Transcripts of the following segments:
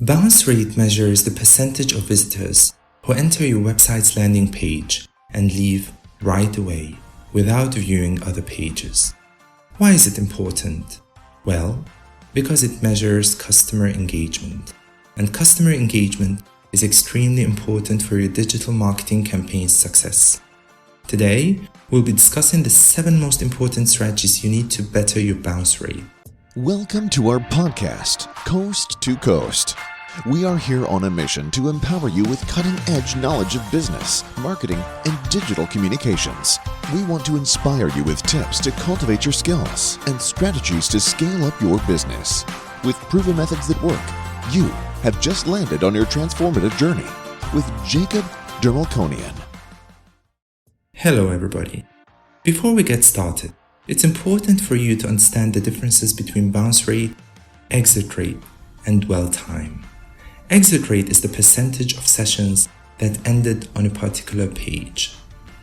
Bounce rate measures the percentage of visitors who enter your website's landing page and leave right away without viewing other pages. Why is it important? Well, because it measures customer engagement, and customer engagement is extremely important for your digital marketing campaign's success. Today, we'll be discussing the 7 most important strategies you need to better your bounce rate. Welcome to our podcast, Coast to Coast. We are here on a mission to empower you with cutting-edge knowledge of business, marketing, and digital communications. We want to inspire you with tips to cultivate your skills and strategies to scale up your business. With proven methods that work, you have just landed on your transformative journey with Jacob Dermelkonian. Hello everybody. Before we get started, it's important for you to understand the differences between bounce rate, exit rate, and dwell time. Exit rate is the percentage of sessions that ended on a particular page,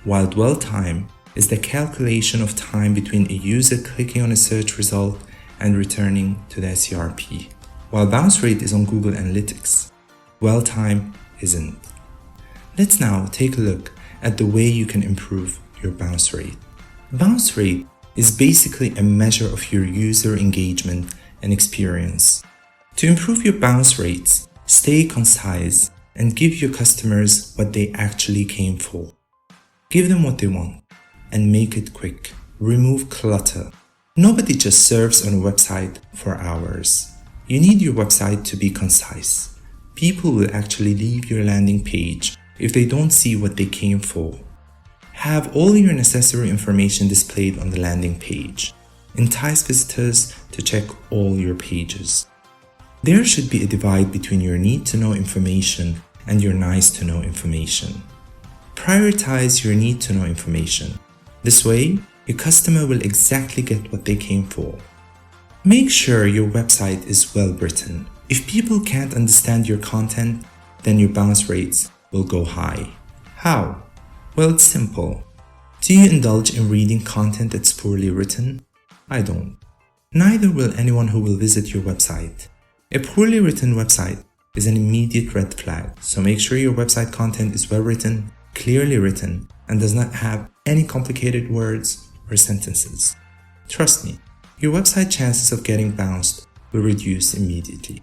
while dwell time is the calculation of time between a user clicking on a search result and returning to the SERP. While bounce rate is on Google Analytics, dwell time isn't. Let's now take a look at the way you can improve your bounce rate. Bounce rate is basically a measure of your user engagement and experience. To improve your bounce rates, stay concise and give your customers what they actually came for. Give them what they want and make it quick. Remove clutter. Nobody just surfs on a website for hours. You need your website to be concise. People will actually leave your landing page if they don't see what they came for. Have all your necessary information displayed on the landing page. Entice visitors to check all your pages. There should be a divide between your need-to-know information and your nice-to-know information. Prioritize your need-to-know information. This way, your customer will exactly get what they came for. Make sure your website is well written. If people can't understand your content, then your bounce rates will go high. How? Well, it's simple. Do you indulge in reading content that's poorly written? I don't. Neither will anyone who will visit your website. A poorly written website is an immediate red flag, so make sure your website content is well written, clearly written, and does not have any complicated words or sentences. Trust me, your website chances of getting bounced will reduce immediately.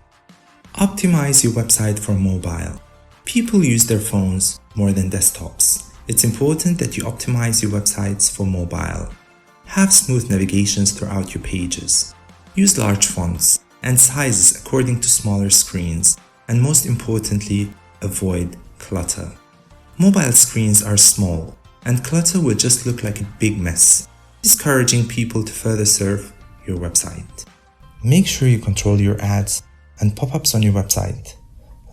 Optimize your website for mobile. People use their phones more than desktops. It's important that you optimize your websites for mobile. Have smooth navigations throughout your pages. Use large fonts and sizes according to smaller screens, and most importantly, avoid clutter. Mobile screens are small, and clutter will just look like a big mess, discouraging people to further surf your website. Make sure you control your ads and pop-ups on your website.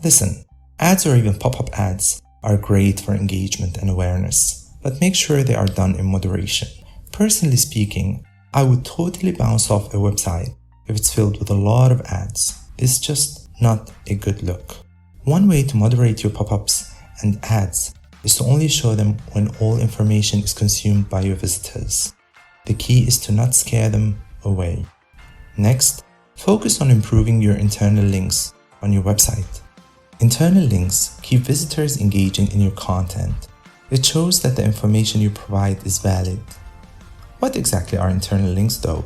Listen, ads or even pop-up ads are great for engagement and awareness, but make sure they are done in moderation. Personally speaking, I would totally bounce off a website if it's filled with a lot of ads. It's just not a good look. One way to moderate your pop-ups and ads is to only show them when all information is consumed by your visitors. The key is to not scare them away. Next, focus on improving your internal links on your website. Internal links keep visitors engaging in your content. It shows that the information you provide is valid. What exactly are internal links though?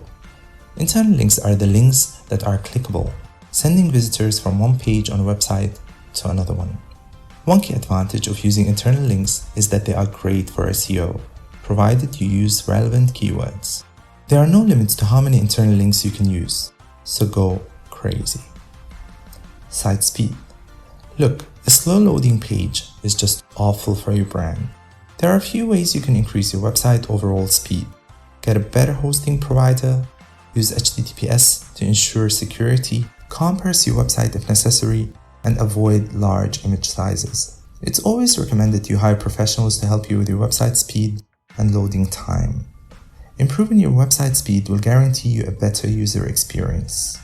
Internal links are the links that are clickable, sending visitors from one page on a website to another one. One key advantage of using internal links is that they are great for SEO, provided you use relevant keywords. There are no limits to how many internal links you can use, so go crazy. Site speed. Look, a slow loading page is just awful for your brand. There are a few ways you can increase your website overall speed. Get a better hosting provider, use HTTPS to ensure security, compress your website if necessary, and avoid large image sizes. It's always recommended you hire professionals to help you with your website speed and loading time. Improving your website speed will guarantee you a better user experience.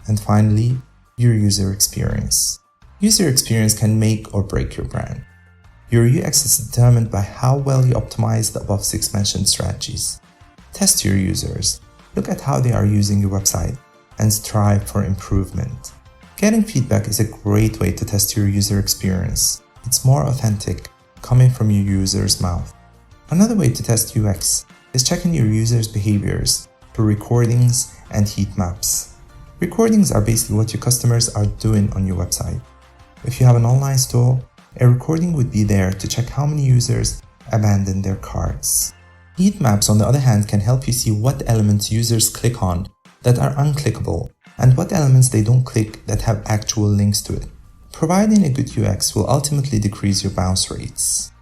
And finally, your user experience. User experience can make or break your brand. Your UX is determined by how well you optimize the above 6 mentioned strategies. Test your users. Look at how they are using your website and strive for improvement. Getting feedback is a great way to test your user experience. It's more authentic, coming from your user's mouth. Another way to test UX is checking your users' behaviors through recordings and heat maps. Recordings are basically what your customers are doing on your website. If you have an online store, a recording would be there to check how many users abandon their carts. Heat maps, on the other hand, can help you see what elements users click on that are unclickable and what elements they don't click that have actual links to it. Providing a good UX will ultimately decrease your bounce rates.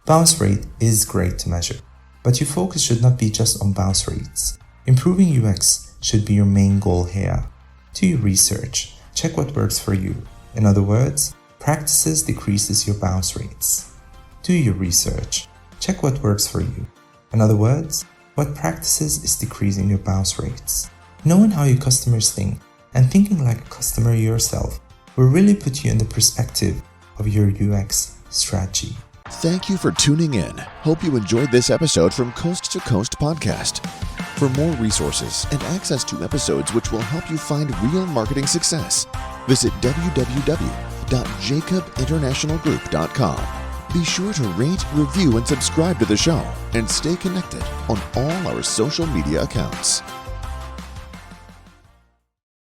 Bounce rate is great to measure, but your focus should not be just on bounce rates. Improving UX should be your main goal here. Do your research. Check what works for you. In other words, practices decreases your bounce rates. Do your research. Check what works for you. In other words, what practices is decreasing your bounce rates. Knowing how your customers think and thinking like a customer yourself will really put you in the perspective of your UX strategy. Thank you for tuning in. Hope you enjoyed this episode from Coast to Coast Podcast. For more resources and access to episodes which will help you find real marketing success, visit www.jacobinternationalgroup.com. Be sure to rate, review, and subscribe to the show, and stay connected on all our social media accounts.